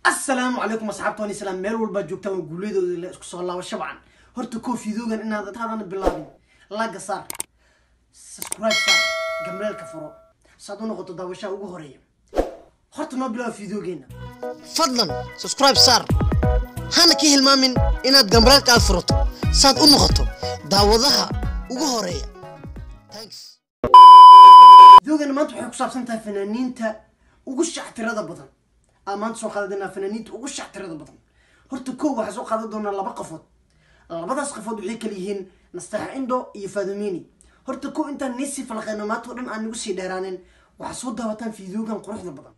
السلام عليكم أصحابتوني سلام ميل والبا جوجتان وقوليدو اللي اسكو سو الله وشبعا هورتا كوفيدوغان إن هذا هذا بلابين لاقا صار سبسكرايب صار جمريلكا فرو صادو نقطة داوشا ugu horeeya horta noo bilaw fiidiyogeena fadlan subscribe sar hana ki hilmaamin inaad gambaralka aad furto saad u noqoto daawadaha ugu horeeya thanks fiidiyogeena maanta waxay ku saabsan tahay fanaaniinta ugu shactirada badan amaan soo qaadana fanaaniinta ugu shactirada badan horta koow waxa soo qaadan doona laba qafood labadaas qafood waxay kala yihiin Nastaxa Indo iyo Fadumini horta koow inta nisi falqayno maanta oo dhan aan ugu sii dheeraanin waxa soo daawataan fiidiyogan quruxda badan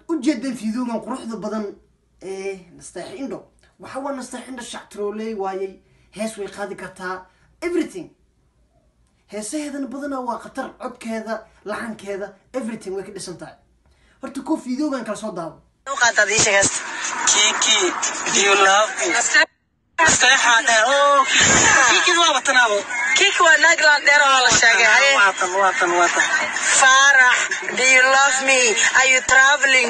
وجد فيديوغان قروحدا بدن Nastaxa Indo waxa waa Nastaxa Indo shactiroley waayay hees way qaadi kartaa everything heesaheedana badana waa qatar codkeeda laxankeeda everything way ka dhisan tahay horta ko fiidiyogan kala soo daawo Kiki, do you love me? Nastaxa oh Kiki waa batanaabo Kiki waa naglan dheero la sheegay watan Farah, do you love me? Are you traveling?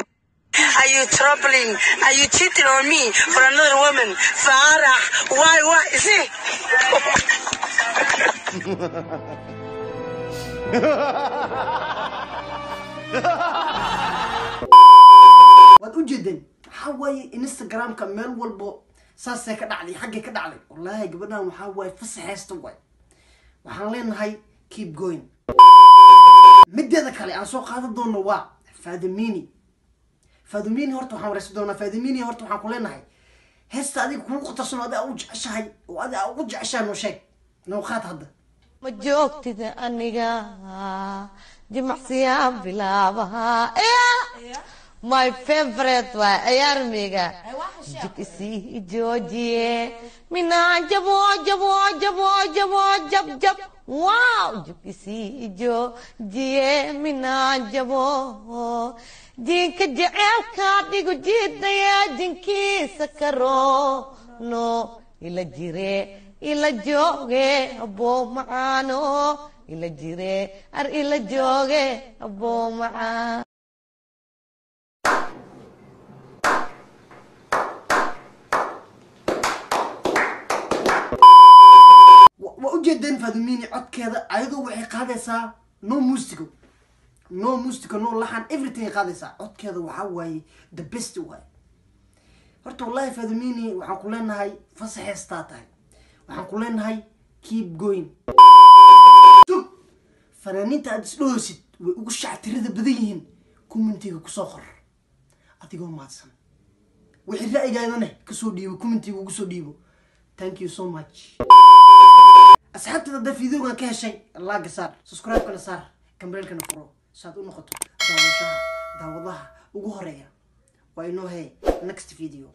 Are you troubling? Are you cheating on me for another woman? Farah, why is it? waad u jeedin waxa waaye Instagram-ka meel walbo saasay ka dhacday xagga ka dhacday wallahi gabadhan waxa waaye fasaxaysta way waxaan leenahay keep going mideeda kale aan soo qaadan doono waa Fadumini horta waxaan wareysan doonaa Fadumini horta waxaan ku leenahay heesta adiga kugu qotarsan oo aad u jeceshahay oo aad ugu jeceshahay noo sheeg noo qaad hadda ma joogtida aniga jimacsiya bilaabaha my favorite waa ayarmiga jikisi joojiye mina jab wow jikisi joojiye mina jabo dinka jecelka dhigu jidaya dinkiisa karo no ila jire ila jooge abo macaano ila jire ar ila jooge abo macaan وجدن Fadumini codkeeda ayadoo waxay qaadaysaa no music no lahan everything qaadaysaa codkeeda waxa waaye the best way horta wallahi Fadumini waxaan ku leenahay fasaxeystaa tahay waxaan ku leenahay keep going fanaaniinta aad isdhoosid way ugu shactirada badan yihiin commentiga ku soo qor adigoo maadsan wixii ra'yigaadana ka soo dhiibo commentiga ugu soo dhiibo thank you so much asxaabtada da fiidiyogan ka heshay like saar subscribe kana saar kambeelkana furo saad u noqoto daawadaha ugu horeeya waa inoo hey next video